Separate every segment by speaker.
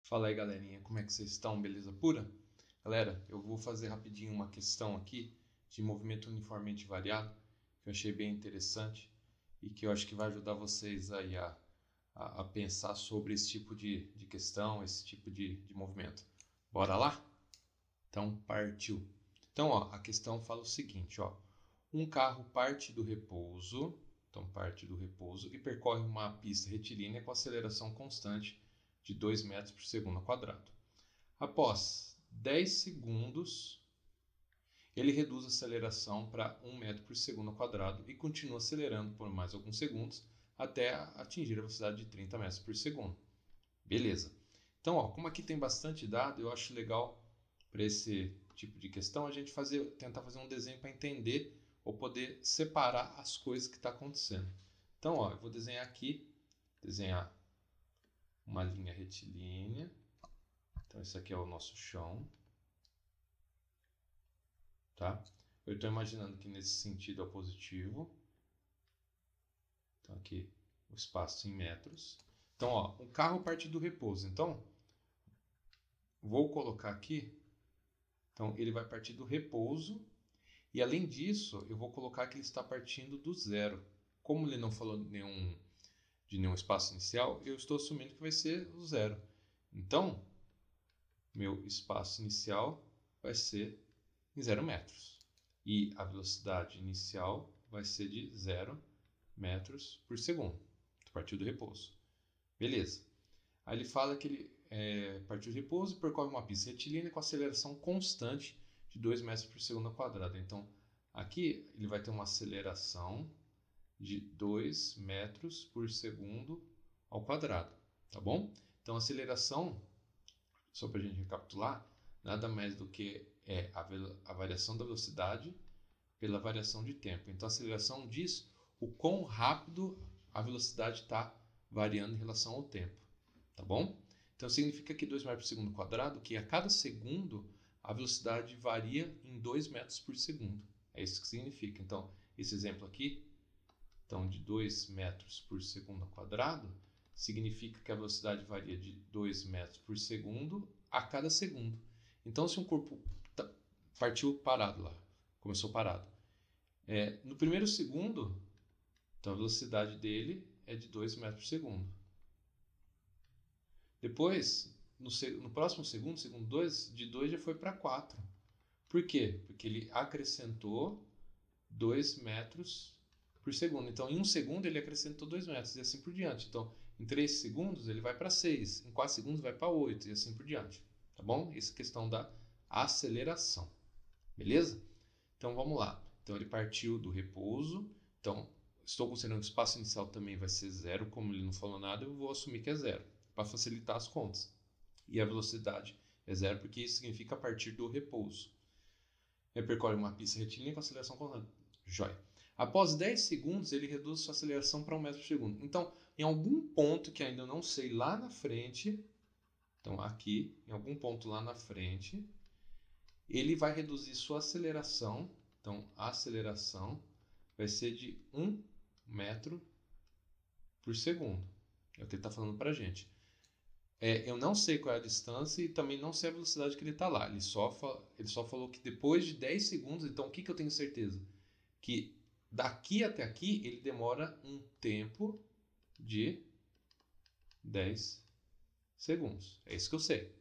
Speaker 1: Fala aí, galerinha, como é que vocês estão? Beleza pura? Galera, eu vou fazer rapidinho uma questão aqui de movimento uniformemente variado, que eu achei bem interessante e que eu acho que vai ajudar vocês aí a pensar sobre esse tipo de questão, esse tipo de movimento. Bora lá? Então, partiu. Então, ó, a questão fala o seguinte, ó. Um carro parte do repouso, parte do repouso e percorre uma pista retilínea com aceleração constante de 2 metros por segundo ao quadrado. Após 10 segundos, ele reduz a aceleração para 1 metro por segundo ao quadrado e continua acelerando por mais alguns segundos até atingir a velocidade de 30 metros por segundo. Beleza. Então, ó, como aqui tem bastante dado, eu acho legal para esse tipo de questão a gente tentar fazer um desenho para entender ou poder separar as coisas que está acontecendo. Então, ó, eu vou desenhar uma linha retilínea. Então, esse aqui é o nosso chão. Tá? Eu estou imaginando que nesse sentido é o positivo. Então, aqui o espaço em metros. Então, ó, o carro parte do repouso. Então, vou colocar aqui. Então, ele vai partir do repouso. E além disso, eu vou colocar que ele está partindo do zero. Como ele não falou de nenhum espaço inicial, eu estou assumindo que vai ser o zero. Então, meu espaço inicial vai ser em 0 metros. E a velocidade inicial vai ser de 0 metros por segundo, a partir do repouso. Beleza. Aí ele fala que ele partiu do repouso e percorre uma pista retilínea com aceleração constante de 2 metros por segundo ao quadrado. Então, aqui ele vai ter uma aceleração de 2 metros por segundo ao quadrado. Tá bom? Então, a aceleração, só para a gente recapitular, nada mais do que a variação da velocidade pela variação de tempo. Então, a aceleração diz o quão rápido a velocidade está variando em relação ao tempo. Tá bom? Então, significa que 2 metros por segundo quadrado, que a cada segundo a velocidade varia em 2 metros por segundo. É isso que significa. Então, esse exemplo aqui, então, de 2 metros por segundo ao quadrado, significa que a velocidade varia de 2 metros por segundo a cada segundo. Então, se um corpo partiu parado lá, começou parado, no primeiro segundo, então a velocidade dele é de 2 metros por segundo. Depois, no próximo segundo 2, de 2 já foi para 4. Por quê? Porque ele acrescentou 2 metros por segundo. Então, em 1 segundo, ele acrescentou 2 metros e assim por diante. Então, em 3 segundos, ele vai para 6. Em 4 segundos, vai para 8 e assim por diante. Tá bom? Essa é a questão da aceleração. Beleza? Então, vamos lá. Então, ele partiu do repouso. Então, estou considerando que o espaço inicial também vai ser zero. Como ele não falou nada, eu vou assumir que é zero, para facilitar as contas. E a velocidade é zero, porque isso significa a partir do repouso. Ele percorre uma pista retilínea com aceleração constante. Jóia. Após 10 segundos, ele reduz sua aceleração para 1 metro por segundo. Então, em algum ponto que ainda não sei lá na frente, então aqui, em algum ponto lá na frente, ele vai reduzir sua aceleração. Então, a aceleração vai ser de 1 metro por segundo. É o que ele está falando para a gente. Eu não sei qual é a distância e também não sei a velocidade que ele está lá. Ele só falou que depois de 10 segundos, então o que eu tenho certeza? Que daqui até aqui ele demora um tempo de 10 segundos. É isso que eu sei.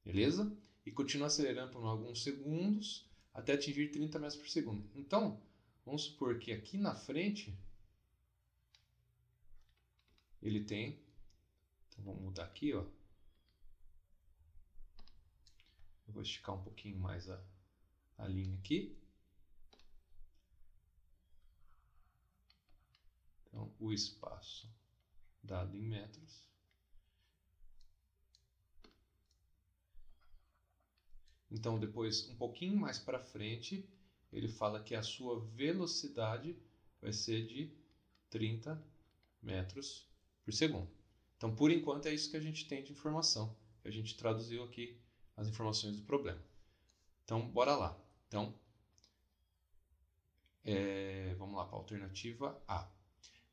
Speaker 1: Beleza? E continua acelerando por alguns segundos até atingir 30 metros por segundo. Então, vamos supor que aqui na frente ele tem... Então vamos mudar aqui, ó. Eu vou esticar um pouquinho mais a linha aqui. Então, o espaço dado em metros. Então, depois, um pouquinho mais para frente, ele fala que a sua velocidade vai ser de 30 metros por segundo. Então, por enquanto, é isso que a gente tem de informação. A gente traduziu aqui as informações do problema. Então, bora lá. Então, vamos lá para a alternativa A.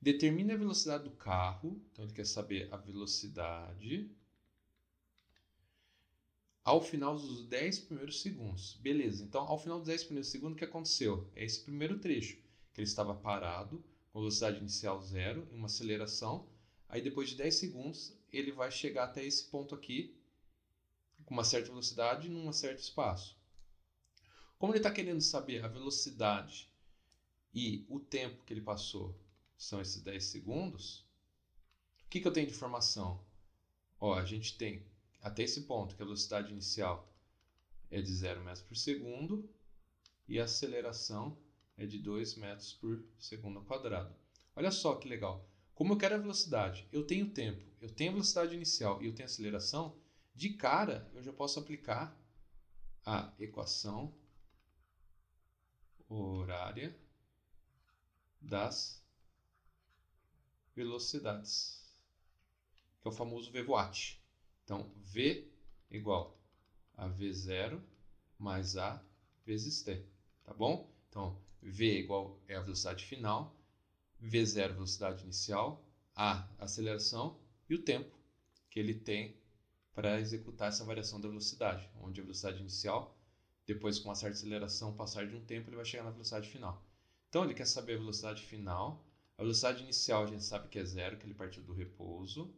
Speaker 1: Determine a velocidade do carro. Então, ele quer saber a velocidade ao final dos 10 primeiros segundos. Beleza, então ao final dos 10 primeiros segundos, o que aconteceu? É esse primeiro trecho, que ele estava parado, com velocidade inicial 0, em uma aceleração. Aí depois de 10 segundos, ele vai chegar até esse ponto aqui, com uma certa velocidade, num certo espaço. Como ele está querendo saber a velocidade e o tempo que ele passou, são esses 10 segundos, o que eu tenho de informação? Ó, a gente tem até esse ponto que a velocidade inicial é de 0 metros por segundo e a aceleração é de 2 metros por segundo ao quadrado. Olha só que legal. Como eu quero a velocidade, eu tenho tempo, eu tenho a velocidade inicial e eu tenho a aceleração, de cara eu já posso aplicar a equação horária das velocidades, que é o famoso VVAT. Então, V igual a V0 mais A vezes T, tá bom? Então, V igual é a velocidade final, V0 velocidade inicial, A aceleração e o tempo que ele tem para executar essa variação da velocidade, onde a velocidade inicial, depois com uma certa aceleração, passar de um tempo, ele vai chegar na velocidade final. Então, ele quer saber a velocidade final. A velocidade inicial a gente sabe que é 0, que ele partiu do repouso,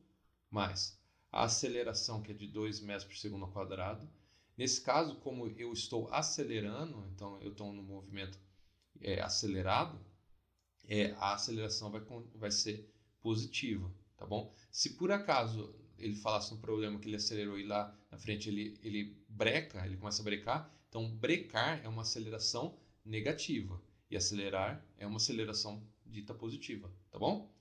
Speaker 1: mais a aceleração, que é de 2 metros por segundo ao quadrado. Nesse caso, como eu estou acelerando, então eu estou no movimento acelerado, a aceleração vai ser positiva, tá bom? Se por acaso ele falasse no problema que ele acelerou e lá na frente ele breca, ele começa a brecar, então brecar é uma aceleração negativa e acelerar é uma aceleração dita positiva, tá bom?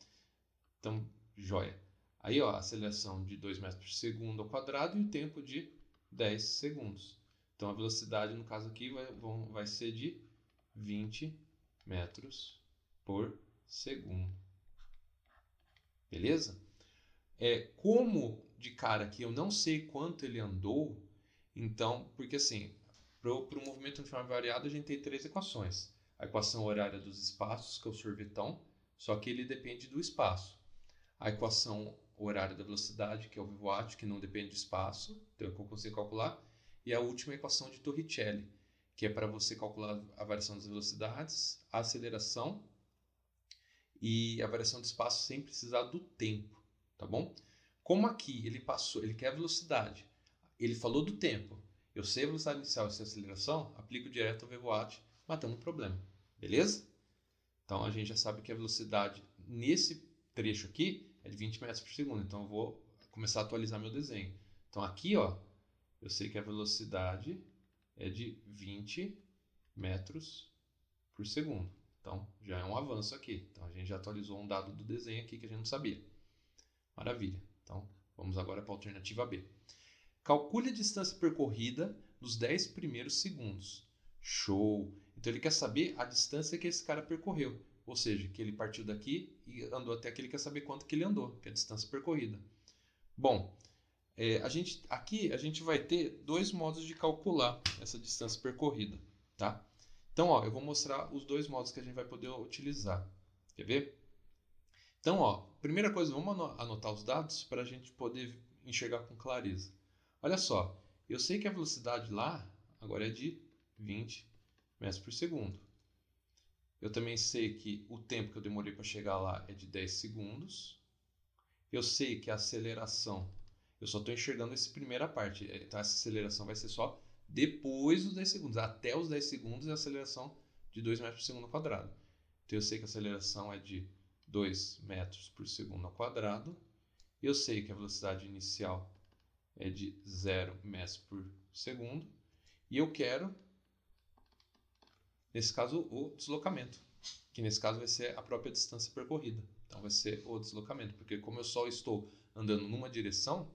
Speaker 1: Então, joia. Aí, ó, a aceleração de 2 metros por segundo ao quadrado e o tempo de 10 segundos. Então, a velocidade, no caso aqui, vai ser de 20 metros por segundo. Beleza? Como de cara aqui eu não sei quanto ele andou, então, porque assim, para o movimento uniforme variado a gente tem 3 equações. A equação horária dos espaços, que é o sorvetão, só que ele depende do espaço. A equação horária da velocidade, que é o VVAT, que não depende do espaço, então eu consigo calcular. E a última equação de Torricelli, que é para você calcular a variação das velocidades, a aceleração e a variação do espaço sem precisar do tempo, tá bom? Como aqui ele quer a velocidade, ele falou do tempo, eu sei a velocidade inicial e a aceleração, aplico direto ao VVAT, matando o problema, beleza? Então a gente já sabe que a velocidade nesse trecho aqui é de 20 metros por segundo, então eu vou começar a atualizar meu desenho. Então aqui, ó, eu sei que a velocidade é de 20 metros por segundo. Então, já é um avanço aqui. Então, a gente já atualizou um dado do desenho aqui que a gente não sabia. Maravilha. Então, vamos agora para a alternativa B. Calcule a distância percorrida nos 10 primeiros segundos. Show! Então, ele quer saber a distância que esse cara percorreu. Ou seja, que ele partiu daqui e andou até aqui, ele quer saber quanto que ele andou, que é a distância percorrida. Bom, aqui a gente vai ter 2 modos de calcular essa distância percorrida, tá? Então, ó, eu vou mostrar os 2 modos que a gente vai poder utilizar. Quer ver? Então, ó, primeira coisa, vamos anotar os dados para a gente poder enxergar com clareza. Olha só, eu sei que a velocidade lá agora é de 20 metros por segundo. Eu também sei que o tempo que eu demorei para chegar lá é de 10 segundos. Eu sei que a aceleração, eu só estou enxergando essa primeira parte, então essa aceleração vai ser só depois dos 10 segundos. Até os 10 segundos é a aceleração de 2 metros por segundo ao quadrado. Então eu sei que a aceleração é de 2 metros por segundo ao quadrado. Eu sei que a velocidade inicial é de 0 metros por segundo. E eu quero, nesse caso, o deslocamento, que nesse caso vai ser a própria distância percorrida. Então vai ser o deslocamento, porque como eu só estou andando numa direção,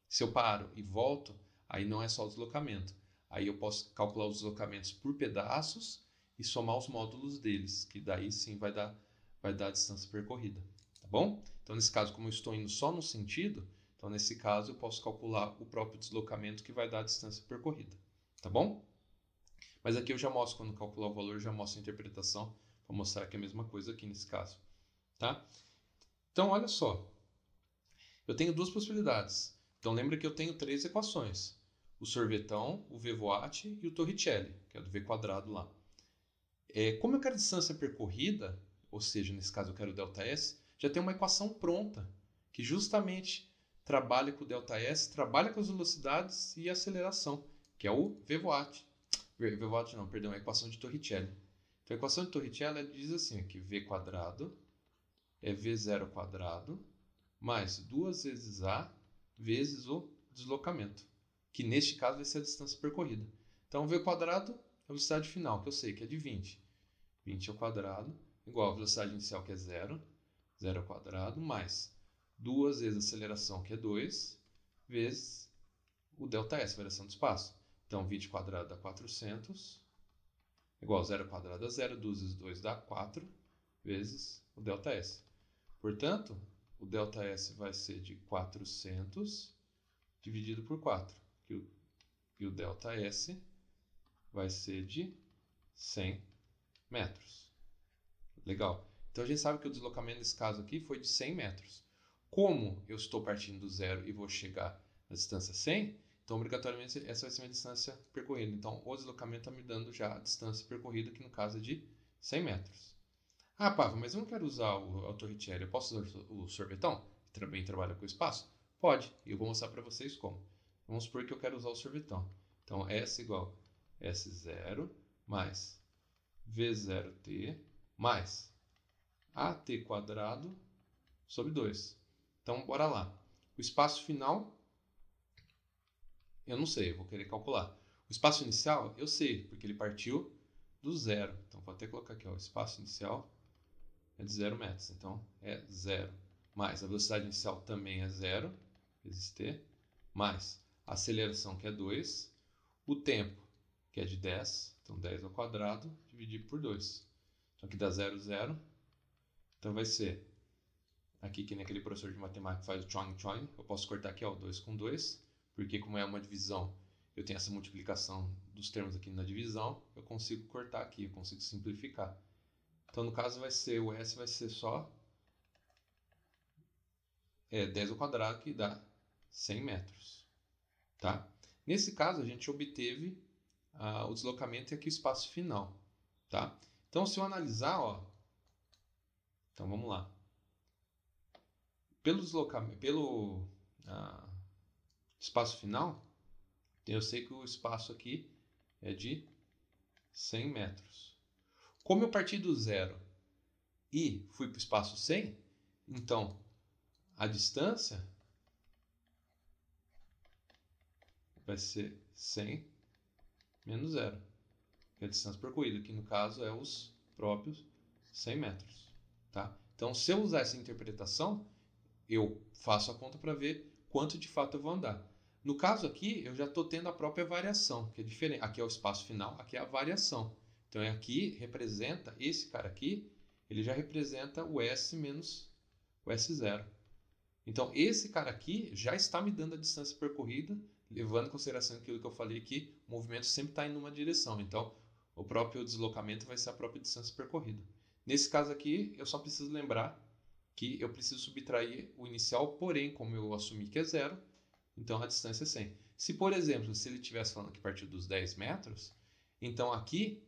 Speaker 1: se eu paro e volto, aí não é só o deslocamento. Aí eu posso calcular os deslocamentos por pedaços e somar os módulos deles, que daí sim vai dar a distância percorrida, tá bom? Então nesse caso, como eu estou indo só no sentido, então nesse caso eu posso calcular o próprio deslocamento que vai dar a distância percorrida, tá bom? Mas aqui eu já mostro, quando calcular o valor, eu já mostro a interpretação, para mostrar que é a mesma coisa aqui nesse caso, tá? Então olha só, eu tenho 2 possibilidades. Então lembra que eu tenho 3 equações. o sorvetão, o VWAT e o Torricelli, que é do V quadrado lá. Como eu quero distância percorrida, ou seja, nesse caso eu quero ΔS, já tem uma equação pronta, que justamente trabalha com o ΔS, trabalha com as velocidades e aceleração, que é o VWAT. VWAT não, perdão, a equação de Torricelli. Então a equação de Torricelli diz assim, que V quadrado é V0 quadrado mais 2 vezes A vezes o deslocamento, que neste caso vai ser a distância percorrida. Então V quadrado é a velocidade final, que eu sei que é de 20. 20 ao quadrado igual a velocidade inicial, que é 0. 0 ao quadrado mais 2 vezes a aceleração, que é 2, vezes o ΔS, variação do espaço. Então 20 ao quadrado dá 400, igual a 0 ao quadrado dá 0, 2 vezes 2 dá 4, vezes o ΔS. Portanto, o ΔS vai ser de 400 dividido por 4. E o ΔS vai ser de 100 metros. Legal. Então a gente sabe que o deslocamento nesse caso aqui foi de 100 metros. Como eu estou partindo do zero e vou chegar na distância 100, então obrigatoriamente essa vai ser a minha distância percorrida. Então o deslocamento está me dando já a distância percorrida, que no caso é de 100 metros. Ah, Pava, mas eu não quero usar o Torricelli. Eu posso usar o sorvetão, que também trabalha com espaço? Pode, e eu vou mostrar para vocês como. Vamos supor que eu quero usar o sorvetão. Então, S igual a S0 mais V0t mais AT quadrado sobre 2. Então, bora lá. O espaço final, eu não sei, eu vou querer calcular. O espaço inicial, eu sei, porque ele partiu do zero. Então, vou até colocar aqui, ó, o espaço inicial é de 0 metros, então é 0. Mais a velocidade inicial também é 0, vezes t, mais a aceleração, que é 2, o tempo, que é de 10, então 10 ao quadrado, dividir por 2. Então aqui dá 0, 0. Então vai ser, aqui que nem aquele professor de matemática faz o choing choing, eu posso cortar aqui, ó, 2 com 2, porque como é uma divisão, eu tenho essa multiplicação dos termos aqui na divisão, eu consigo cortar aqui, eu consigo simplificar. Então, no caso, vai ser o S vai ser só 10 ao quadrado, que dá 100 metros. Tá? Nesse caso, a gente obteve o deslocamento e aqui o espaço final. Tá? Então, se eu analisar, ó, então vamos lá. Pelo deslocamento, pelo espaço final, eu sei que o espaço aqui é de 100 metros. Como eu parti do zero e fui para o espaço 100, então a distância vai ser 100 menos 0, que é a distância percorrida, que no caso é os próprios 100 metros. Tá? Então, se eu usar essa interpretação, eu faço a conta para ver quanto de fato eu vou andar. No caso aqui, eu já estou tendo a própria variação, que é diferente. Aqui é o espaço final, aqui é a variação. Então, aqui representa, esse cara aqui, ele já representa o S menos o S0. Então, esse cara aqui já está me dando a distância percorrida, levando em consideração aquilo que eu falei aqui, o movimento sempre está indo numa direção. Então, o próprio deslocamento vai ser a própria distância percorrida. Nesse caso aqui, eu só preciso lembrar que eu preciso subtrair o inicial, porém, como eu assumi que é 0, então a distância é 100. Se, por exemplo, se ele estivesse falando que partiu dos 10 metros, então aqui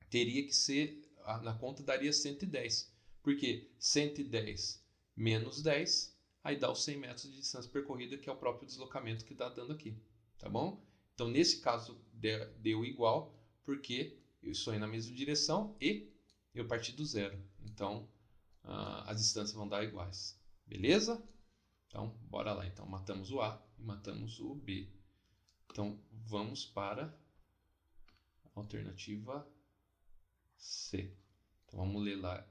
Speaker 1: teria que ser, na conta daria 110. Porque 110 menos 10, aí dá os 100 metros de distância percorrida, que é o próprio deslocamento que está dando aqui. Tá bom? Então, nesse caso, deu igual, porque eu estou indo na mesma direção e eu parti do zero. Então, as distâncias vão dar iguais. Beleza? Então, bora lá. Então, matamos o A e matamos o B. Então, vamos para a alternativa C. Então, vamos ler lá.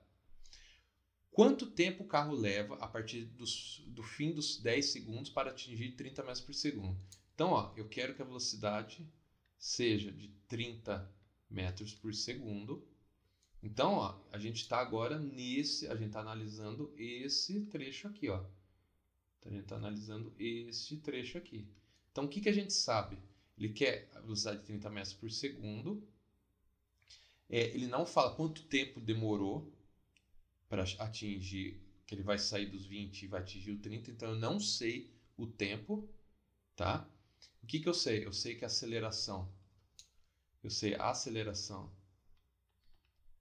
Speaker 1: Quanto tempo o carro leva a partir do fim dos 10 segundos para atingir 30 metros por segundo? Então, ó, eu quero que a velocidade seja de 30 metros por segundo. Então, ó, a gente está agora a gente está analisando esse trecho aqui, ó. Então, a gente está analisando este trecho aqui. Então, o que a gente sabe? Ele quer a velocidade de 30 metros por segundo. Ele não fala quanto tempo demorou para atingir, que ele vai sair dos 20 e vai atingir o 30. Então, eu não sei o tempo, tá? O que eu sei? Eu sei que a aceleração,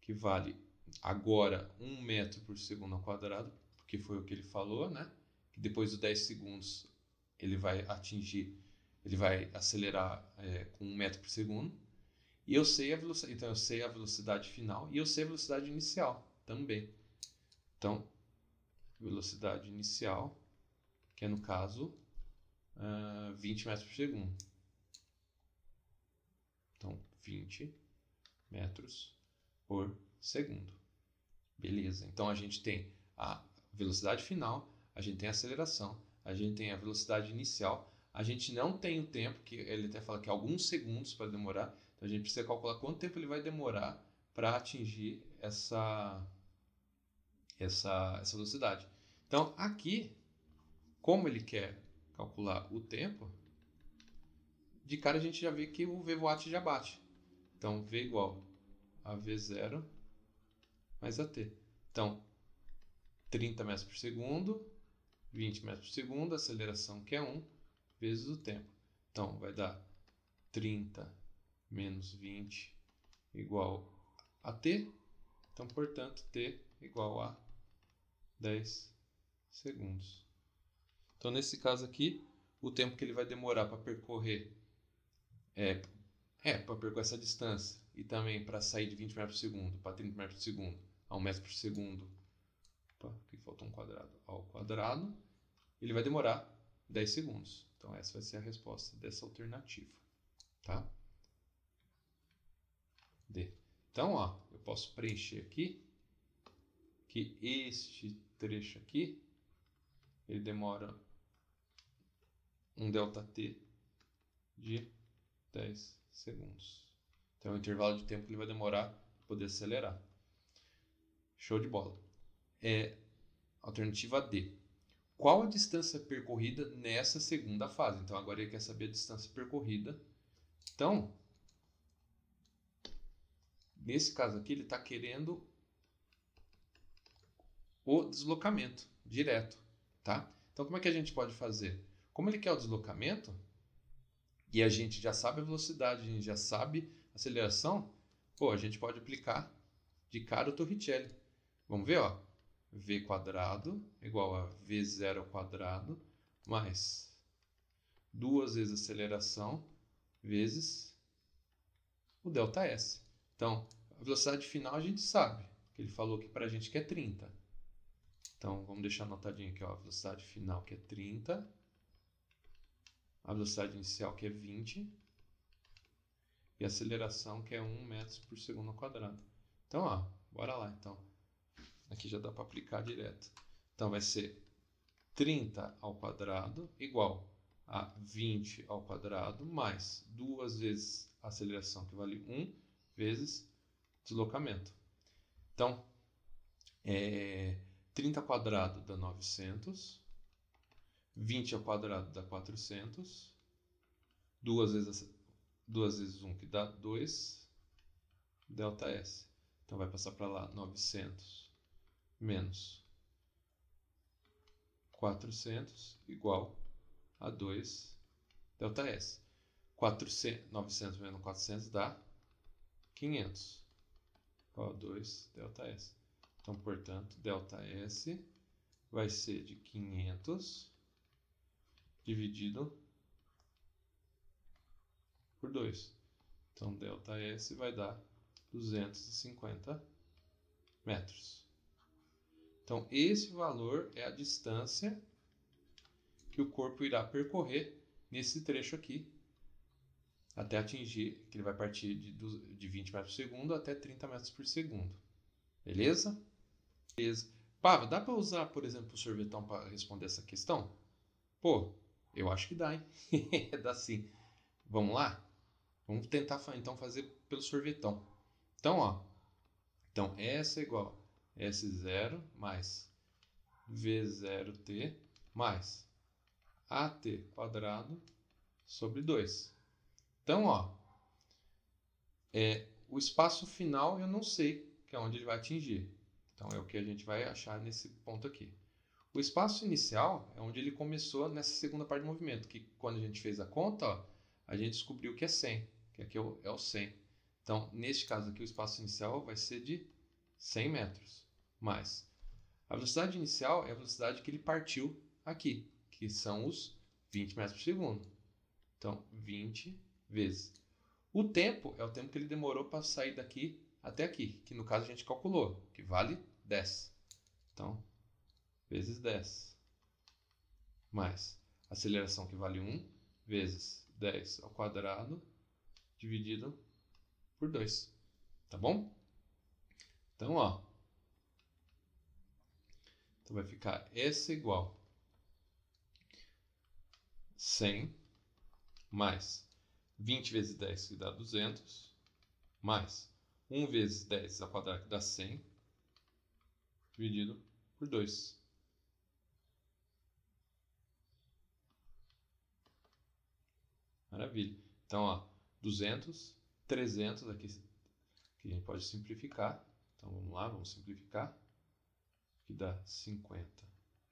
Speaker 1: que vale agora 1 metro por segundo ao quadrado, porque foi o que ele falou, né? Que depois dos 10 segundos ele vai acelerar com 1 metro por segundo. E eu sei a velocidade, então eu sei a velocidade final e eu sei a velocidade inicial também. Então, velocidade inicial, que é no caso 20 metros por segundo. Então, 20 metros por segundo. Beleza. Então a gente tem a velocidade final, a gente tem a aceleração, a gente tem a velocidade inicial, a gente não tem o tempo, que ele até fala que é alguns segundos para demorar, então a gente precisa calcular quanto tempo ele vai demorar para atingir essa velocidade. Então aqui, como ele quer calcular o tempo, de cara a gente já vê que o VWatt já bate. Então V igual a V0 mais AT. Então, 30 metros por segundo, 20 metros por segundo, aceleração que é 1, vezes o tempo. Então, vai dar 30 menos 20 igual a T. Então, portanto, T igual a 10 segundos. Então, nesse caso aqui, o tempo que ele vai demorar para percorrer para percorrer essa distância e também para sair de 20 metros por segundo para 30 metros por segundo a 1 metro por segundo, aqui faltou um quadrado, ao quadrado, ele vai demorar 10 segundos. Então essa vai ser a resposta dessa alternativa, tá? D. Então, ó, eu posso preencher aqui que este trecho aqui, ele demora um ΔT de 10 segundos. Então, é o intervalo de tempo que ele vai demorar para poder acelerar. Show de bola. Alternativa D. Qual a distância percorrida nessa segunda fase? Então, agora ele quer saber a distância percorrida. Então, nesse caso aqui, ele está querendo o deslocamento direto, tá? Então, como é que a gente pode fazer? Como ele quer o deslocamento, e a gente já sabe a velocidade, a gente já sabe a aceleração, a gente pode aplicar de cara o Torricelli. Vamos ver, ó. V quadrado igual a V0 ao quadrado mais 2 vezes a aceleração vezes o ΔS. Então, a velocidade final a gente sabe, que ele falou que para a gente que é 30. Então, vamos deixar anotadinho aqui, ó, a velocidade final que é 30, a velocidade inicial que é 20 e a aceleração que é 1 metro por segundo ao quadrado. Então, ó, bora lá. Então, aqui já dá para aplicar direto. Então, vai ser 30 ao quadrado igual a 20 ao quadrado mais 2 vezes a aceleração, que vale 1, vezes deslocamento. Então, 30 ao quadrado dá 900, 20 ao quadrado dá 400, 2 vezes 1 que dá 2, ΔS. Então vai passar para lá 900 menos 400 igual a 2 ΔS. 900 menos 400 dá 500 igual a 2 ΔS. Então, portanto, ΔS vai ser de 500 dividido por 2. Então, ΔS vai dar 250 metros. Então, esse valor é a distância que o corpo irá percorrer nesse trecho aqui, até atingir, que ele vai partir de 20 metros por segundo até 30 metros por segundo. Beleza? Beleza. Pava, dá para usar, por exemplo, o sorvetão para responder essa questão? Pô, eu acho que dá, hein? Dá sim. Vamos lá? Vamos tentar então fazer pelo sorvetão. Então, ó. Então, S é igual a S0 mais V0t mais AT quadrado sobre 2. Então, ó. O espaço final eu não sei, que é onde ele vai atingir. Então, é o que a gente vai achar nesse ponto aqui. O espaço inicial é onde ele começou nessa segunda parte do movimento, que quando a gente fez a conta, ó, a gente descobriu que é 100, que aqui é o 100. Então, neste caso aqui, o espaço inicial vai ser de 100 metros. Mais a velocidade inicial é a velocidade que ele partiu aqui, que são os 20 metros por segundo. Então, 20 vezes. O tempo é o tempo que ele demorou para sair daqui até aqui, que no caso a gente calculou, que vale 10. Então, vezes 10. Mais a aceleração, que vale 1, vezes 10 ao quadrado, dividido por 2. Tá bom? Então, ó. Então vai ficar S igual 100 mais 20 vezes 10, que dá 200, mais 1 vezes 10 ao quadrado, que dá 100, dividido por 2. Maravilha. Então, ó, 200, 300, aqui a gente pode simplificar. Então, vamos lá, vamos simplificar. Aqui dá 50,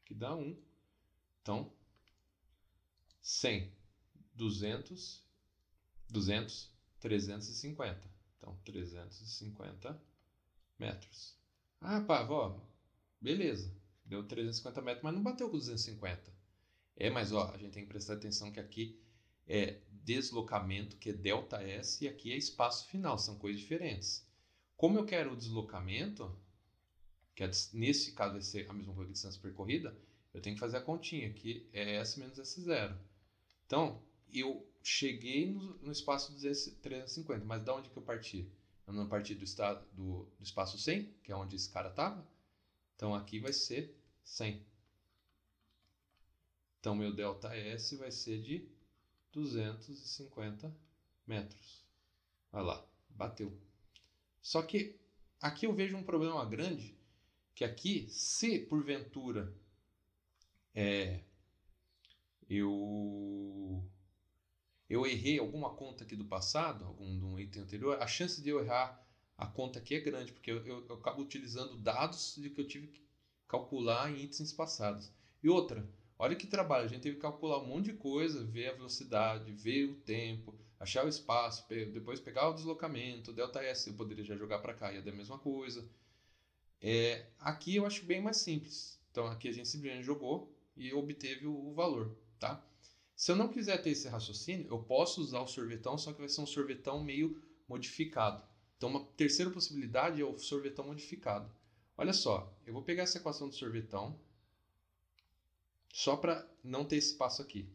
Speaker 1: aqui dá 1. Então, 100, 200, 350. Então, 350 metros. Ah, pá, ó, beleza. Deu 350 metros, mas não bateu com 250. Mas ó, a gente tem que prestar atenção que aqui é deslocamento, que é ΔS, e aqui é espaço final, são coisas diferentes. Como eu quero o deslocamento, que nesse caso vai ser a mesma coisa que a distância percorrida, eu tenho que fazer a continha, que é S menos S0. Então, eu cheguei no espaço 350, mas da onde que eu parti? Eu não parti do espaço 100, que é onde esse cara estava. Então, aqui vai ser 100. Então, meu ΔS vai ser de 250 metros. Olha lá, bateu. Só que aqui eu vejo um problema grande, que aqui, se porventura eu errei alguma conta aqui do passado, de um item anterior, a chance de eu errar a conta aqui é grande, porque eu acabo utilizando dados de que eu tive que calcular em itens passados. E outra, olha que trabalho, a gente teve que calcular um monte de coisa, ver a velocidade, ver o tempo, achar o espaço, depois pegar o deslocamento, o ΔS, eu poderia já jogar para cá, ia dar a mesma coisa. Aqui eu acho bem mais simples. Então aqui a gente simplesmente jogou e obteve o valor, tá? Se eu não quiser ter esse raciocínio, eu posso usar o sorvetão, só que vai ser um sorvetão meio modificado. Então uma terceira possibilidade é o sorvetão modificado. Olha só, eu vou pegar essa equação do sorvetão só para não ter esse passo aqui.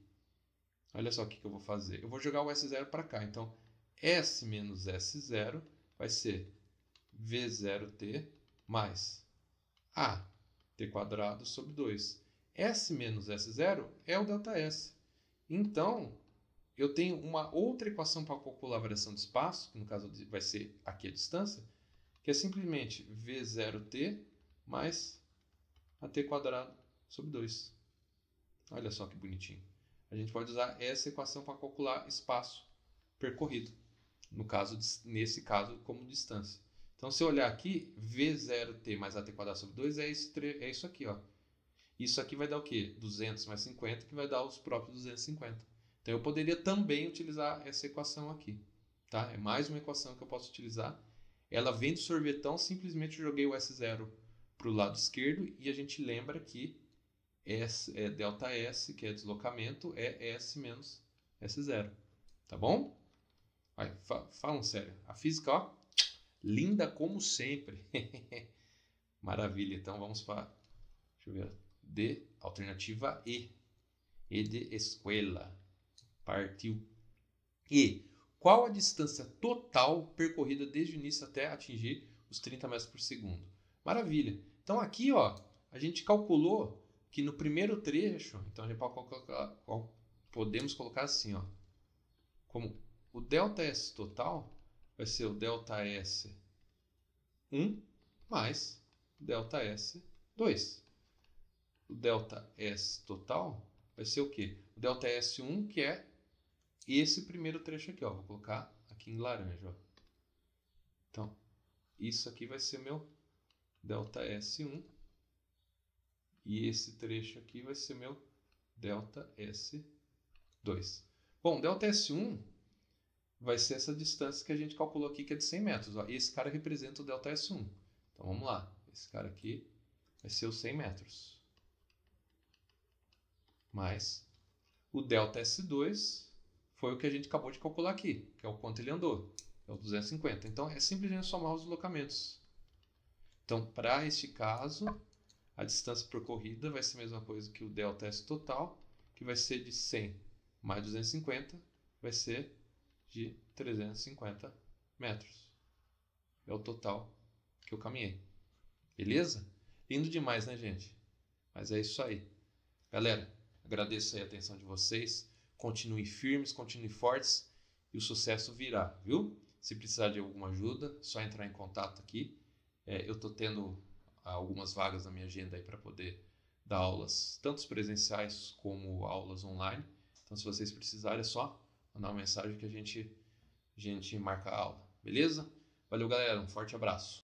Speaker 1: Olha só o que eu vou fazer. Eu vou jogar o S0 para cá. Então, S menos S0 vai ser V0t mais a t quadrado sobre 2. S menos S0 é o ΔS. Então, eu tenho uma outra equação para calcular a variação de espaço, que no caso vai ser aqui a distância, que é simplesmente V0t mais a t quadrado sobre 2. Olha só que bonitinho. A gente pode usar essa equação para calcular espaço percorrido, nesse caso como distância. Então, se eu olhar aqui, V0t mais AT quadrado sobre 2 é isso aqui, ó. Isso aqui vai dar o quê? 200 mais 50, que vai dar os próprios 250. Então, eu poderia também utilizar essa equação aqui. Tá? É mais uma equação que eu posso utilizar. Ela vem do sorvetão, simplesmente joguei o S0 para o lado esquerdo e a gente lembra que ΔS, que é deslocamento, é S menos S0. Tá bom? Vai, falam sério. A física, ó, linda como sempre. Maravilha. Então vamos para, deixa eu ver, D, alternativa E. E de escuela. Partiu. E qual a distância total percorrida desde o início até atingir os 30 metros por segundo? Maravilha. Então aqui, ó, a gente calculou que no primeiro trecho, então a gente podemos colocar assim, ó, como o ΔS total vai ser o ΔS 1 mais ΔS 2. O ΔS total vai ser o quê? O ΔS 1, que é esse primeiro trecho aqui, ó. Vou colocar aqui em laranja, ó. Então, isso aqui vai ser meu ΔS 1 E esse trecho aqui vai ser meu ΔS2. Bom, ΔS1 vai ser essa distância que a gente calculou aqui, que é de 100 metros. Ó. Esse cara representa o ΔS1. Então vamos lá. Esse cara aqui vai ser os 100 metros. Mais o ΔS2 foi o que a gente acabou de calcular aqui, que é o quanto ele andou. É o 250. Então é simplesmente somar os deslocamentos. Então, para este caso, a distância percorrida vai ser a mesma coisa que o ΔS total, que vai ser de 100 mais 250, vai ser de 350 metros. É o total que eu caminhei. Beleza? Lindo demais, né, gente? Mas é isso aí. Galera, agradeço aí a atenção de vocês. Continuem firmes, continuem fortes e o sucesso virá, viu? Se precisar de alguma ajuda, é só entrar em contato aqui. Eu estou tendo algumas vagas na minha agenda aí para poder dar aulas, tanto presenciais como aulas online. Então, se vocês precisarem, é só mandar uma mensagem que a gente marca a aula. Beleza? Valeu, galera. Um forte abraço.